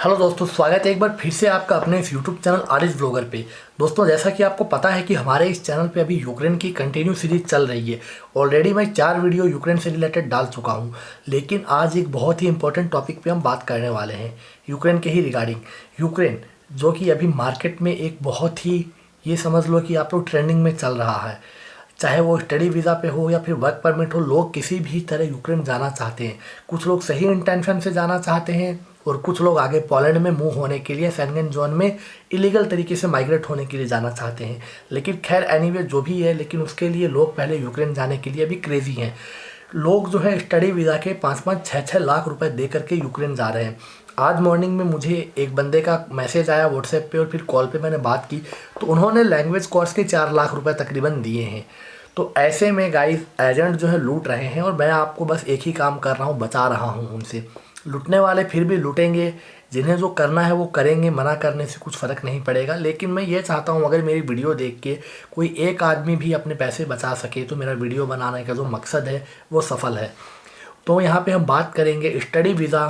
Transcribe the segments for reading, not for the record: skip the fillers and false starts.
Hello दोस्तों, स्वागत है एक बार फिर से आपका अपने इस यूट्यूब चैनल आरिश ब्लॉगर पे। दोस्तों, जैसा कि आपको पता है कि हमारे इस चैनल पे अभी यूक्रेन की कंटिन्यू सीरीज चल रही है। ऑलरेडी मैं 4 वीडियो यूक्रेन से रिलेटेड डाल चुका हूं, लेकिन आज एक बहुत ही इंपॉर्टेंट टॉपिक पे हम बात करने वाले हैं यूक्रेन के ही रिगार्डिंग। यूक्रेन जो कि अभी मार्केट में एक बहुत ही, ये समझ लो कि आप लोग ट्रेंडिंग में चल रहा है। चाहे वो स्टडी वीज़ा पे हो या फिर वर्क परमिट हो, लोग किसी भी तरह यूक्रेन जाना चाहते हैं। कुछ लोग सही इंटेंशन से जाना चाहते हैं और कुछ लोग आगे पोलैंड में मूव होने के लिए, शेंगन जोन में इलीगल तरीके से माइग्रेट होने के लिए जाना चाहते हैं। लेकिन खैर एनीवे जो भी है, लेकिन उसके लिए लोग पहले यूक्रेन जाने के लिए अभी क्रेजी हैं। लोग जो है स्टडी वीज़ा के 5-5, 6-6 लाख रुपए दे करके यूक्रेन जा रहे हैं। आज मॉर्निंग में मुझे एक बंदे का मैसेज आया व्हाट्सएप पे और फिर कॉल पे मैंने बात की, तो उन्होंने लैंग्वेज कोर्स के 4 लाख रुपए तकरीबन दिए हैं। तो ऐसे में गाइस एजेंट जो है लूट रहे हैं और मैं आपको बस एक ही काम कर रहा हूँ, बचा रहा हूँ उनसे। लूटने वाले फिर भी लूटेंगे, जिन्हें जो करना है वो करेंगे, मना करने से कुछ फ़र्क नहीं पड़ेगा। लेकिन मैं ये चाहता हूँ अगर मेरी वीडियो देख के कोई एक आदमी भी अपने पैसे बचा सके तो मेरा वीडियो बनाने का जो मकसद है वो सफल है। तो यहाँ पे हम बात करेंगे स्टडी वीज़ा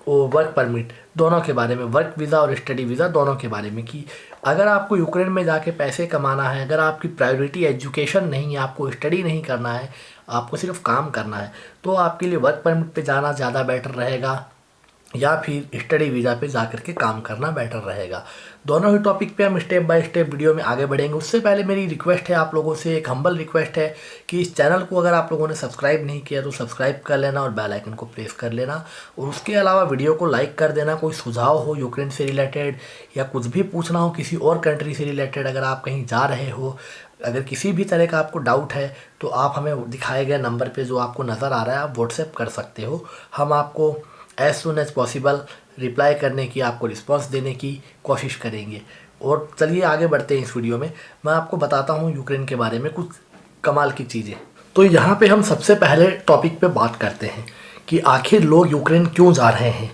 और वर्क परमिट दोनों के बारे में, वर्क वीज़ा और स्टडी वीज़ा दोनों के बारे में, कि अगर आपको यूक्रेन में जाके पैसे कमाना है, अगर आपकी प्रायोरिटी एजुकेशन नहीं है, आपको स्टडी नहीं करना है, आपको सिर्फ काम करना है, तो आपके लिए वर्क परमिट पे जाना ज़्यादा बेटर रहेगा या फिर स्टडी वीज़ा पे जा करके काम करना बेटर रहेगा। दोनों ही टॉपिक पे हम स्टेप बाय स्टेप वीडियो में आगे बढ़ेंगे। उससे पहले मेरी रिक्वेस्ट है आप लोगों से, एक हम्बल रिक्वेस्ट है कि इस चैनल को अगर आप लोगों ने सब्सक्राइब नहीं किया तो सब्सक्राइब कर लेना और बेल आइकन को प्रेस कर लेना, और उसके अलावा वीडियो को लाइक कर देना। कोई सुझाव हो यूक्रेन से रिलेटेड या कुछ भी पूछना हो किसी और कंट्री से रिलेटेड, अगर आप कहीं जा रहे हो, अगर किसी भी तरह का आपको डाउट है तो आप हमें दिखाए गए नंबर पे जो आपको नज़र आ रहा है आप व्हाट्सएप कर सकते हो। हम आपको as soon as possible reply करने की, आपको रिस्पांस देने की कोशिश करेंगे। और चलिए आगे बढ़ते हैं इस वीडियो में। मैं आपको बताता हूँ यूक्रेन के बारे में कुछ कमाल की चीज़ें। तो यहाँ पे हम सबसे पहले टॉपिक पे बात करते हैं कि आखिर लोग यूक्रेन क्यों जा रहे हैं।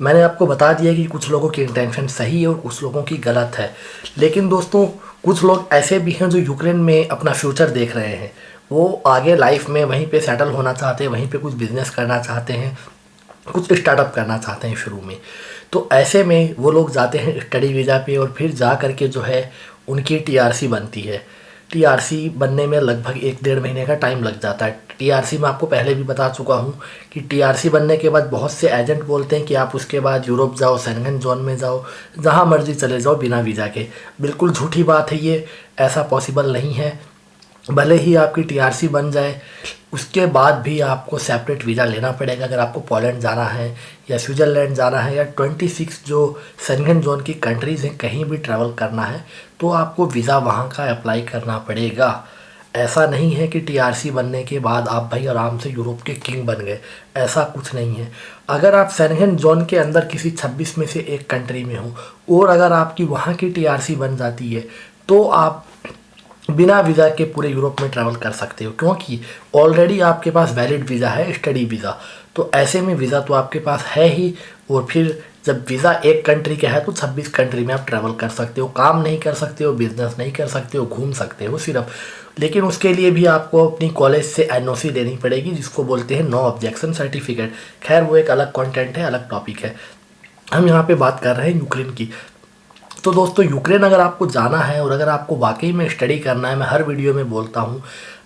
मैंने आपको बता दिया कि कुछ लोगों की इंटेंशन सही है और कुछ लोगों की गलत है। लेकिन दोस्तों, कुछ लोग ऐसे भी हैं जो यूक्रेन में अपना फ्यूचर देख रहे हैं। वो आगे लाइफ में वहीं पे सेटल होना चाहते हैं, वहीं पे कुछ बिजनेस करना चाहते हैं, कुछ स्टार्टअप करना चाहते हैं शुरू में। तो ऐसे में वो लोग जाते हैं स्टडी वीज़ा पे और फिर जा करके जो है उनकी टीआरसी बनती है। टीआरसी बनने में लगभग 1-1.5 महीने का टाइम लग जाता है। टीआरसी मैं आपको पहले भी बता चुका हूँ कि टीआरसी बनने के बाद बहुत से एजेंट बोलते हैं कि आप उसके बाद यूरोप जाओ, शेंगन जोन में जाओ, जहाँ मर्जी चले जाओ बिना वीज़ा के। बिल्कुल झूठी बात है ये, ऐसा पॉसिबल नहीं है। भले ही आपकी टीआरसी बन जाए, उसके बाद भी आपको सेपरेट वीज़ा लेना पड़ेगा। अगर आपको पोलैंड जाना है या स्विट्ज़रलैंड जाना है या 26 जो शेंगन जोन की कंट्रीज़ हैं, कहीं भी ट्रैवल करना है तो आपको वीज़ा वहाँ का अप्लाई करना पड़ेगा। ऐसा नहीं है कि टीआरसी बनने के बाद आप भाई आराम से यूरोप के किंग बन गए, ऐसा कुछ नहीं है। अगर आप शेंगन जोन के अंदर किसी 26 में से एक कंट्री में हो और अगर आपकी वहाँ की टीआरसी बन जाती है तो आप बिना वीज़ा के पूरे यूरोप में ट्रैवल कर सकते हो, क्योंकि ऑलरेडी आपके पास वैलिड वीज़ा है, स्टडी वीज़ा। तो ऐसे में वीज़ा तो आपके पास है ही, और फिर जब वीज़ा एक कंट्री का है तो 26 कंट्री में आप ट्रैवल कर सकते हो, काम नहीं कर सकते हो, बिजनेस नहीं कर सकते हो, घूम सकते हो सिर्फ। लेकिन उसके लिए भी आपको अपनी कॉलेज से एनओसी देनी पड़ेगी, जिसको बोलते हैं नो ऑब्जेक्शन सर्टिफिकेट। खैर वो एक अलग कंटेंट है, अलग टॉपिक है। हम यहाँ पे बात कर रहे हैं यूक्रेन की। तो दोस्तों, यूक्रेन अगर आपको जाना है और अगर आपको वाकई में स्टडी करना है, मैं हर वीडियो में बोलता हूँ,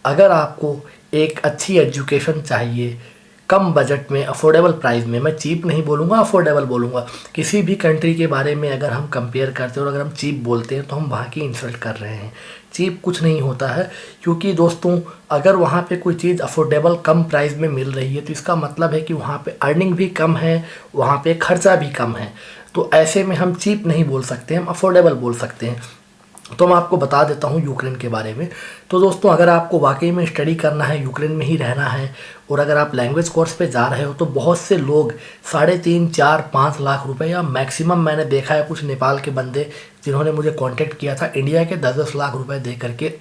अगर आपको एक अच्छी एजुकेशन चाहिए कम बजट में, अफोर्डेबल प्राइस में, मैं चीप नहीं बोलूँगा, अफोर्डेबल बोलूँगा। किसी भी कंट्री के बारे में अगर हम कंपेयर करते हैं और अगर हम चीप बोलते हैं तो हम वहाँ की इंसल्ट कर रहे हैं। चीप कुछ नहीं होता है, क्योंकि दोस्तों अगर वहाँ पे कोई चीज़ अफोर्डेबल कम प्राइस में मिल रही है तो इसका मतलब है कि वहाँ पे अर्निंग भी कम है, वहाँ पे खर्चा भी कम है। तो ऐसे में हम चीप नहीं बोल सकते, हम अफोर्डेबल बोल सकते हैं। तो मैं आपको बता देता हूँ यूक्रेन के बारे में। तो दोस्तों, अगर आपको वाकई में स्टडी करना है, यूक्रेन में ही रहना है और अगर आप लैंग्वेज कोर्स पे जा रहे हो तो बहुत से लोग 3.5, 4, 5 लाख रुपए या मैक्सिमम मैंने देखा है कुछ नेपाल के बंदे जिन्होंने मुझे कांटेक्ट किया था, इंडिया के 10-10 लाख रुपए दे करके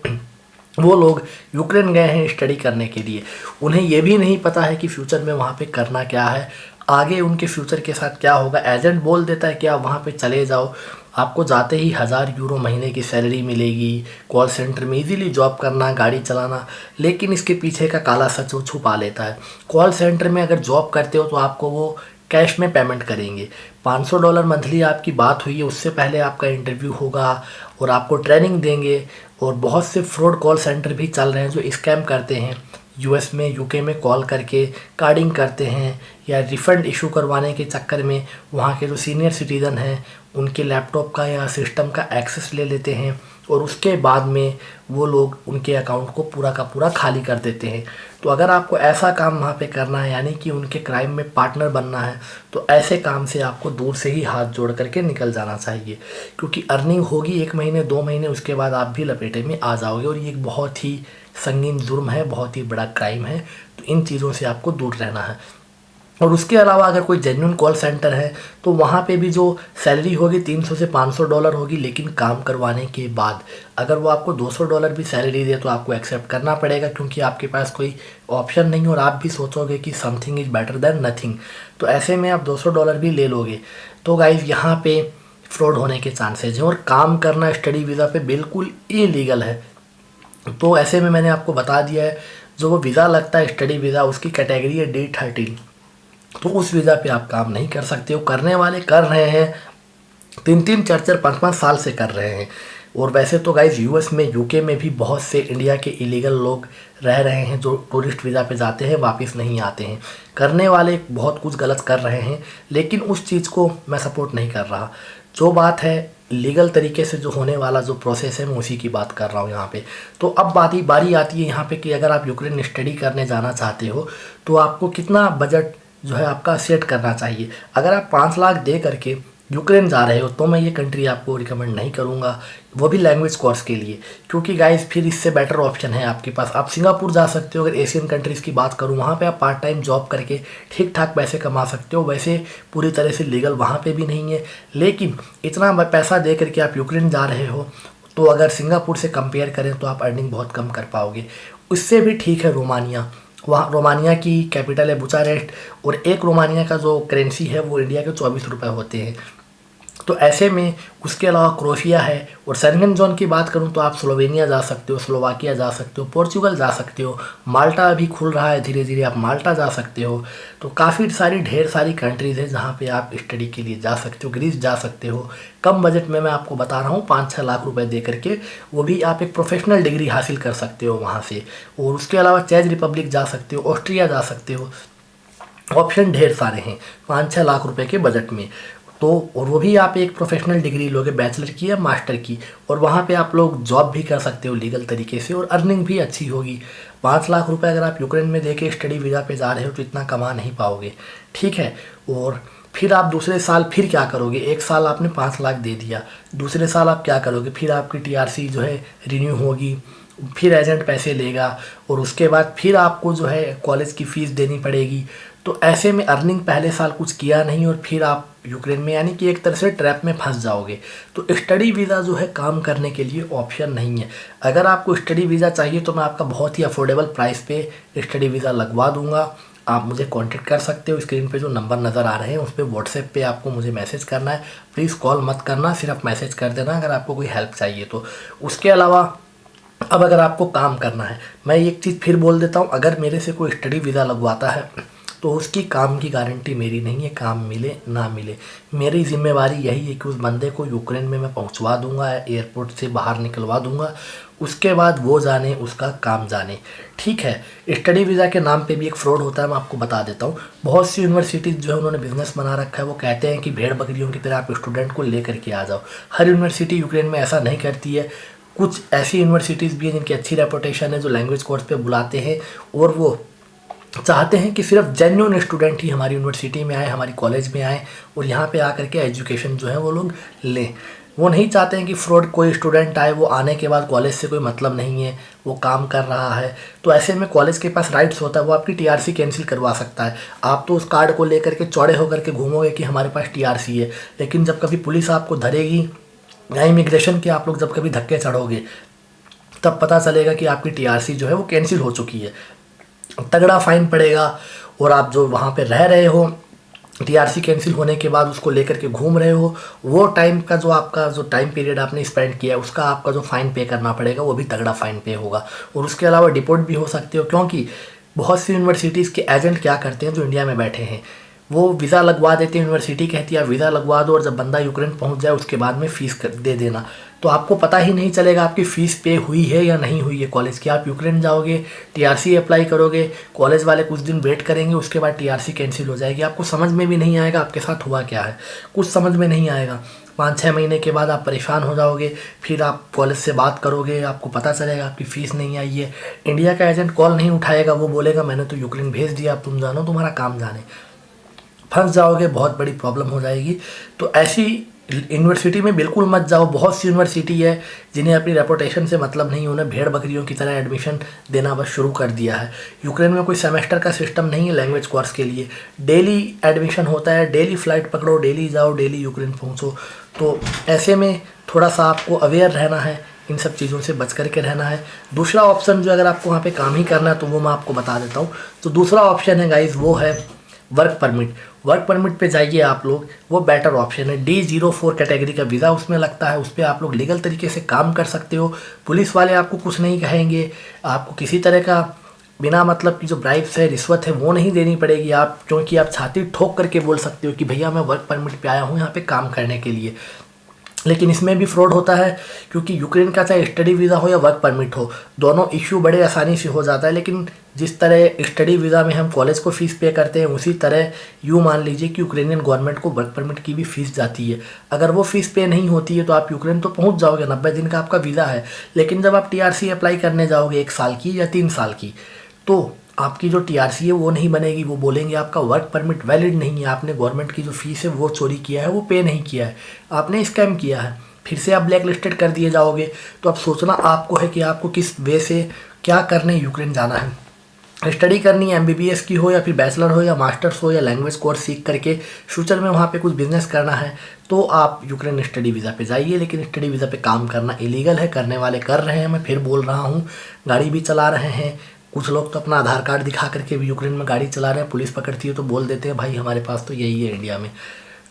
वो लोग यूक्रेन गए हैं स्टडी करने के लिए। उन्हें ये भी नहीं पता है कि फ्यूचर में वहाँ पे करना क्या है, आगे उनके फ्यूचर के साथ क्या होगा। एजेंट बोल देता है कि आप वहाँ पे चले जाओ, आपको जाते ही 1000 यूरो महीने की सैलरी मिलेगी, कॉल सेंटर में इजीली जॉब करना, गाड़ी चलाना। लेकिन इसके पीछे का काला सच वो छुपा लेता है। कॉल सेंटर में अगर जॉब करते हो तो आपको वो कैश में पेमेंट करेंगे। $500 मंथली आपकी बात हुई है, उससे पहले आपका इंटरव्यू होगा और आपको ट्रेनिंग देंगे। और बहुत से फ्रॉड कॉल सेंटर भी चल रहे हैं जो स्कैम करते हैं, यूएस में यूके में कॉल करके कार्डिंग करते हैं या रिफ़ंड इशू करवाने के चक्कर में वहाँ के जो सीनियर सिटीज़न हैं उनके लैपटॉप का या सिस्टम का एक्सेस ले लेते हैं और उसके बाद में वो लोग उनके अकाउंट को पूरा का पूरा खाली कर देते हैं। तो अगर आपको ऐसा काम वहाँ पे करना है, यानी कि उनके क्राइम में पार्टनर बनना है, तो ऐसे काम से आपको दूर से ही हाथ जोड़ करके निकल जाना चाहिए, क्योंकि अर्निंग होगी 1 महीने 2 महीने, उसके बाद आप भी लपेटे में आ जाओगे और ये एक बहुत ही संगीन जुर्म है, बहुत ही बड़ा क्राइम है। तो इन चीज़ों से आपको दूर रहना है। और उसके अलावा अगर कोई जेन्युइन कॉल सेंटर है तो वहाँ पे भी जो सैलरी होगी $300 से $500 होगी, लेकिन काम करवाने के बाद अगर वो आपको $200 भी सैलरी दे तो आपको एक्सेप्ट करना पड़ेगा, क्योंकि आपके पास कोई ऑप्शन नहीं और आप भी सोचोगे कि something is better than nothing. तो ऐसे में आप $200 भी ले लोगे। तो गाइस यहाँ पे फ्रॉड होने के चांसेज हैं और काम करना स्टडी वीज़ा पे बिल्कुल इलीगल है। तो ऐसे में मैंने आपको बता दिया है, जो वो वीज़ा लगता है स्टडी वीज़ा, उसकी कैटेगरी है D13। तो उस वीज़ा पे आप काम नहीं कर सकते हो। करने वाले कर रहे हैं, 3-3 4-4 5-5 साल से कर रहे हैं। और वैसे तो गाइज यूएस में यूके में भी बहुत से इंडिया के इलीगल लोग रह रहे हैं जो टूरिस्ट वीज़ा पे जाते हैं वापस नहीं आते हैं। करने वाले बहुत कुछ गलत कर रहे हैं, लेकिन उस चीज़ को मैं सपोर्ट नहीं कर रहा। जो बात है लीगल तरीके से जो होने वाला जो प्रोसेस है, मैं उसी की बात कर रहा हूँ यहाँ पे। तो अब बारी आती है यहाँ पे कि अगर आप यूक्रेन स्टडी करने जाना चाहते हो तो आपको कितना बजट जो है आपका सेट करना चाहिए। अगर आप 5 लाख दे करके यूक्रेन जा रहे हो तो मैं ये कंट्री आपको रिकमेंड नहीं करूँगा, वो भी लैंग्वेज कोर्स के लिए, क्योंकि गाइस फिर इससे बेटर ऑप्शन है आपके पास। आप सिंगापुर जा सकते हो। अगर एशियन कंट्रीज़ की बात करूँ, वहाँ पे आप पार्ट टाइम जॉब करके ठीक ठाक पैसे कमा सकते हो। वैसे पूरी तरह से लीगल वहाँ पे भी नहीं है, लेकिन इतना पैसा दे करके आप यूक्रेन जा रहे हो तो अगर सिंगापुर से कंपेयर करें तो आप अर्निंग बहुत कम कर पाओगे। उससे भी ठीक है रोमानिया। वहाँ रोमानिया की कैपिटल है बुचारेस्ट और एक रोमानिया का जो करेंसी है वो इंडिया के 24 रुपये होते हैं। तो ऐसे में उसके अलावा क्रोएशिया है। और शेंगन जोन की बात करूं तो आप स्लोवेनिया जा सकते हो, स्लोवाकिया जा सकते हो, पोर्चुगल जा सकते हो, माल्टा अभी खुल रहा है धीरे धीरे, आप माल्टा जा सकते हो। तो काफ़ी सारी ढेर सारी कंट्रीज़ हैं जहां पे आप स्टडी के लिए जा सकते हो। ग्रीस जा सकते हो कम बजट में, मैं आपको बता रहा हूँ 5-6 लाख रुपए दे करके, वो भी आप एक प्रोफेशनल डिग्री हासिल कर सकते हो वहाँ से। और उसके अलावा चेक रिपब्लिक जा सकते हो, ऑस्ट्रिया जा सकते हो। ऑप्शन ढेर सारे हैं 5-6 लाख रुपए के बजट में। तो और वो भी आप एक प्रोफेशनल डिग्री लोगे, बैचलर की या मास्टर की, और वहाँ पे आप लोग जॉब भी कर सकते हो लीगल तरीके से और अर्निंग भी अच्छी होगी। 5 लाख रुपए अगर आप यूक्रेन में देके स्टडी वीज़ा पे जा रहे हो तो इतना कमा नहीं पाओगे, ठीक है। और फिर आप दूसरे साल फिर क्या करोगे? 1 साल आपने 5 लाख दे दिया, दूसरे साल आप क्या करोगे? फिर आपकी टीआरसी जो है रिन्यू होगी, फिर एजेंट पैसे लेगा और उसके बाद फिर आपको जो है कॉलेज की फ़ीस देनी पड़ेगी। तो ऐसे में अर्निंग पहले साल कुछ किया नहीं और फिर आप यूक्रेन में, यानी कि एक तरह से ट्रैप में फंस जाओगे। तो स्टडी वीज़ा जो है काम करने के लिए ऑप्शन नहीं है। अगर आपको स्टडी वीज़ा चाहिए तो मैं आपका बहुत ही अफोर्डेबल प्राइस पे स्टडी वीज़ा लगवा दूंगा। आप मुझे कांटेक्ट कर सकते हो। स्क्रीन पे जो नंबर नज़र आ रहे हैं उस पर व्हाट्सएप पे आपको मुझे मैसेज करना है। प्लीज़ कॉल मत करना, सिर्फ मैसेज कर देना अगर आपको कोई हेल्प चाहिए तो। उसके अलावा अब अगर आपको काम करना है, मैं एक चीज़ फिर बोल देता हूँ, अगर मेरे से कोई स्टडी वीज़ा लगवाता है तो उसकी काम की गारंटी मेरी नहीं है, काम मिले ना मिले। मेरी जिम्मेवारी यही है कि उस बंदे को यूक्रेन में मैं पहुंचवा दूंगा, एयरपोर्ट से बाहर निकलवा दूंगा, उसके बाद वो जाने, उसका काम जाने, ठीक है। स्टडी वीज़ा के नाम पे भी एक फ्रॉड होता है, मैं आपको बता देता हूँ। बहुत सी यूनिवर्सिटीज़ जो है उन्होंने बिजनेस बना रखा है, वो कहते हैं कि भेड़ बकरियों की तरह आप स्टूडेंट को ले करके आ जाओ। हर यूनिवर्सिटी यूक्रेन में ऐसा नहीं करती है। कुछ ऐसी यूनिवर्सिटीज़ भी हैं जिनकी अच्छी रेपुटेशन है, जो लैंग्वेज कोर्स पे बुलाते हैं और वो चाहते हैं कि सिर्फ जेन्युइन स्टूडेंट ही हमारी यूनिवर्सिटी में आए, हमारी कॉलेज में आए और यहाँ पे आकर के एजुकेशन जो है वो लोग लें। वो नहीं चाहते हैं कि फ्रॉड कोई स्टूडेंट आए, वो आने के बाद कॉलेज से कोई मतलब नहीं है, वो काम कर रहा है। तो ऐसे में कॉलेज के पास राइट्स होता है, वो आपकी टीआरसी कैंसिल करवा सकता है। आप तो उस कार्ड को लेकर के चौड़े होकर के घूमोगे कि हमारे पास टीआरसी है, लेकिन जब कभी पुलिस आपको धरेगी या इमिग्रेशन के आप लोग जब कभी धक्के चढ़ोगे तब पता चलेगा कि आपकी टीआरसी जो है वो कैंसिल हो चुकी है। तगड़ा फाइन पड़ेगा और आप जो वहाँ पे रह रहे हो, टीआरसी कैंसिल होने के बाद उसको लेकर के घूम रहे हो, वो टाइम का जो आपका जो टाइम पीरियड आपने स्पेंड किया उसका आपका जो फ़ाइन पे करना पड़ेगा, वो भी तगड़ा फ़ाइन पे होगा। और उसके अलावा डिपोर्ट भी हो सकते हो, क्योंकि बहुत सी यूनिवर्सिटीज़ के एजेंट क्या करते हैं जो इंडिया में बैठे हैं, वो वीज़ा लगवा देते हैं, यूनिवर्सिटी कहती है आप वीज़ा लगवा दो और जब बंदा यूक्रेन पहुंच जाए उसके बाद में फ़ीस दे देना। तो आपको पता ही नहीं चलेगा आपकी फ़ीस पे हुई है या नहीं हुई है कॉलेज की। आप यूक्रेन जाओगे, टीआरसी अप्लाई करोगे, कॉलेज वाले कुछ दिन वेट करेंगे, उसके बाद टीआरसी कैंसिल हो जाएगी। आपको समझ में भी नहीं आएगा आपके साथ हुआ क्या है, कुछ समझ में नहीं आएगा। 5-6 महीने के बाद आप परेशान हो जाओगे, फिर आप कॉलेज से बात करोगे, आपको पता चलेगा आपकी फ़ीस नहीं आई है। इंडिया का एजेंट कॉल नहीं उठाएगा, वो बोलेगा मैंने तो यूक्रेन भेज दिया, अब तुम जानो, तुम्हारा काम जाने। फंस जाओगे, बहुत बड़ी प्रॉब्लम हो जाएगी। तो ऐसी यूनिवर्सिटी में बिल्कुल मत जाओ। बहुत सी यूनिवर्सिटी है जिन्हें अपनी रेपुटेशन से मतलब नहीं, उन्हें भेड़ बकरियों की तरह एडमिशन देना बस शुरू कर दिया है। यूक्रेन में कोई सेमेस्टर का सिस्टम नहीं है लैंग्वेज कोर्स के लिए, डेली एडमिशन होता है, डेली फ़्लाइट पकड़ो, डेली जाओ, डेली यूक्रेन पहुँचो। तो ऐसे में थोड़ा सा आपको अवेयर रहना है, इन सब चीज़ों से बच करके रहना है। दूसरा ऑप्शन जो अगर आपको वहाँ पे काम ही करना है तो वो मैं आपको बता देता हूँ। तो दूसरा ऑप्शन है गाइज़, वो है वर्क परमिट। वर्क परमिट पे जाइए आप लोग, वो बेटर ऑप्शन है। D04 कैटेगरी का वीज़ा उसमें लगता है, उस पर आप लोग लीगल तरीके से काम कर सकते हो। पुलिस वाले आपको कुछ नहीं कहेंगे, आपको किसी तरह का बिना मतलब की जो ब्राइब्स है, रिश्वत है, वो नहीं देनी पड़ेगी। आप क्योंकि आप छाती ठोक करके बोल सकते हो कि भैया मैं वर्क परमिट पे आया हूँ यहाँ पे काम करने के लिए। लेकिन इसमें भी फ्रॉड होता है, क्योंकि यूक्रेन का चाहे स्टडी वीज़ा हो या वर्क परमिट हो, दोनों इश्यू बड़े आसानी से हो जाता है। लेकिन जिस तरह स्टडी वीज़ा में हम कॉलेज को फ़ीस पे करते हैं, उसी तरह यूँ मान लीजिए कि यूक्रेनियन गवर्नमेंट को वर्क परमिट की भी फ़ीस जाती है। अगर वो फ़ीस पे नहीं होती है तो आप यूक्रेन तो पहुंच जाओगे, 90 दिन का आपका वीज़ा है। लेकिन जब आप टीआरसी अप्लाई करने जाओगे 1 साल की या 3 साल की, तो आपकी जो टीआरसी है वो नहीं बनेगी। वो बोलेंगे आपका वर्क परमिट वैलिड नहीं है, आपने गवर्नमेंट की जो फ़ीस है वो चोरी किया है, वो पे नहीं किया है, आपने स्कैम किया है, फिर से आप ब्लैक लिस्टेड कर दिए जाओगे। तो अब सोचना आपको है कि आपको किस वे से क्या करने यूक्रेन जाना है। स्टडी करनी है, MBBS की हो या फिर बैचलर हो या मास्टर्स हो या लैंग्वेज कोर्स सीख करके फ्यूचर में वहाँ पे कुछ बिजनेस करना है, तो आप यूक्रेन स्टडी वीज़ा पे जाइए। लेकिन स्टडी वीज़ा पे काम करना इलीगल है, करने वाले कर रहे हैं, मैं फिर बोल रहा हूँ। गाड़ी भी चला रहे हैं, कुछ लोग तो अपना आधार कार्ड दिखा करके भी यूक्रेन में गाड़ी चला रहे हैं, पुलिस पकड़ती है तो बोल देते हैं भाई हमारे पास तो यही है इंडिया में।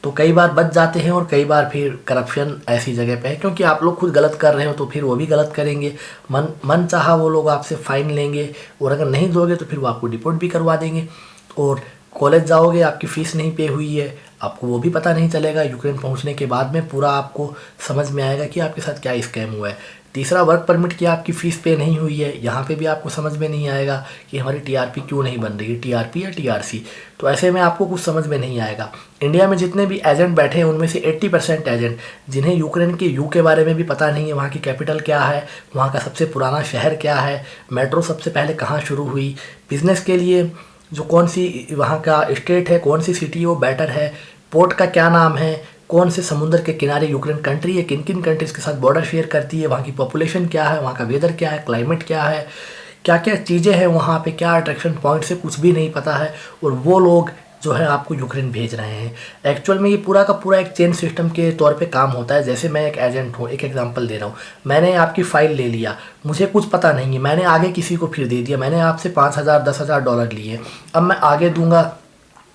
तो कई बार बच जाते हैं और कई बार फिर करप्शन ऐसी जगह पे है, क्योंकि आप लोग खुद गलत कर रहे हो तो फिर वो भी गलत करेंगे। मन चाहा वो लोग आपसे फ़ाइन लेंगे, और अगर नहीं दोगे तो फिर वो आपको डिपोर्ट भी करवा देंगे। और कॉलेज जाओगे, आपकी फ़ीस नहीं पे हुई है, आपको वो भी पता नहीं चलेगा। यूक्रेन पहुंचने के बाद में पूरा आपको समझ में आएगा कि आपके साथ क्या स्कैम हुआ है। तीसरा, वर्क परमिट की आपकी फ़ीस पे नहीं हुई है, यहाँ पे भी आपको समझ में नहीं आएगा कि हमारी टीआरपी क्यों नहीं बन रही है, टीआरपी या टीआरसी। तो ऐसे में आपको कुछ समझ में नहीं आएगा। इंडिया में जितने भी एजेंट बैठे हैं उनमें से 80% एजेंट जिन्हें यूक्रेन के के बारे में भी पता नहीं है, वहाँ की कैपिटल क्या है, वहाँ का सबसे पुराना शहर क्या है, मेट्रो सबसे पहले कहाँ शुरू हुई, बिज़नेस के लिए जो कौन सी वहाँ का स्टेट है, कौन सी सिटी वो बेटर है, पोर्ट का क्या नाम है, कौन से समुद्र के किनारे यूक्रेन कंट्री है, किन किन कंट्रीज़ के साथ बॉर्डर शेयर करती है, वहाँ की पॉपुलेशन क्या है, वहाँ का वेदर क्या है, क्लाइमेट क्या है, क्या क्या चीज़ें हैं वहाँ पे, क्या अट्रैक्शन पॉइंट्स है, कुछ भी नहीं पता है। और वो लोग जो है आपको यूक्रेन भेज रहे हैं। एक्चुअल में ये पूरा का पूरा एक चेन सिस्टम के तौर पे काम होता है। जैसे मैं एक एजेंट हूँ, एक एग्जांपल दे रहा हूँ, मैंने आपकी फ़ाइल ले लिया, मुझे कुछ पता नहीं है, मैंने आगे किसी को फिर दे दिया, मैंने आपसे $5,000 $10,000 लिए, अब मैं आगे दूंगा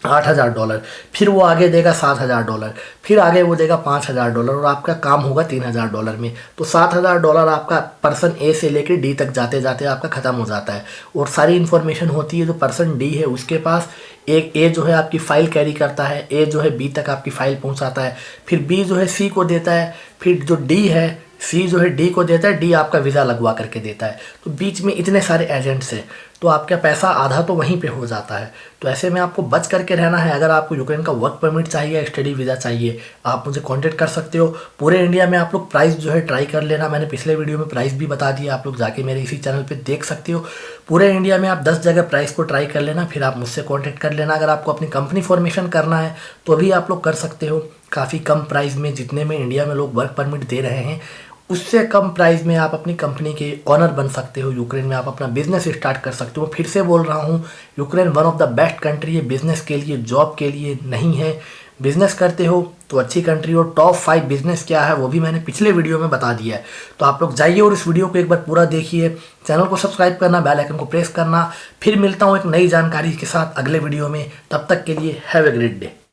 $8,000, फिर वो आगे देगा $7,000, फिर आगे वो देगा $5,000 और आपका काम होगा $3,000 में। तो $7,000 आपका पर्सन ए से लेकर डी तक जाते जाते आपका ख़त्म हो जाता है। और सारी इन्फॉर्मेशन होती है जो पर्सन डी है उसके पास। एक ए जो है आपकी फ़ाइल कैरी करता है, ए जो है बी तक आपकी फ़ाइल पहुंचाता है, फिर बी जो है सी को देता है, फिर जो डी है सी जो है डी को देता है, डी आपका वीज़ा लगवा करके देता है। तो बीच में इतने सारे एजेंट्स हैं, तो आपका पैसा आधा तो वहीं पे हो जाता है। तो ऐसे में आपको बच करके रहना है। अगर आपको यूक्रेन का वर्क परमिट चाहिए, स्टडी वीज़ा चाहिए, आप मुझे कांटेक्ट कर सकते हो। पूरे इंडिया में आप लोग प्राइस जो है ट्राई कर लेना, मैंने पिछले वीडियो में प्राइस भी बता दिया, आप लोग जाके मेरे इसी चैनल पे देख सकते हो। पूरे इंडिया में आप 10 जगह प्राइस को ट्राई कर लेना, फिर आप मुझसे कॉन्टेक्ट कर लेना। अगर आपको अपनी कंपनी फॉर्मेशन करना है तो भी आप लोग कर सकते हो, काफ़ी कम प्राइस में, जितने में इंडिया में लोग वर्क परमिट दे रहे हैं उससे कम प्राइस में आप अपनी कंपनी के ऑनर बन सकते हो। यूक्रेन में आप अपना बिजनेस स्टार्ट कर सकते हो। फिर से बोल रहा हूँ, Ukraine one of the best country है बिज़नेस के लिए, जॉब के लिए नहीं है। बिज़नेस करते हो तो अच्छी कंट्री हो। टॉप 5 बिज़नेस क्या है वो भी मैंने पिछले वीडियो में बता दिया है, तो आप लोग जाइए और इस वीडियो को एक बार पूरा देखिए। चैनल को सब्सक्राइब करना, बेल आइकन को प्रेस करना। फिर मिलता हूँ एक नई जानकारी के साथ अगले वीडियो में, तब तक के लिए हैव ए ग्रेट डे।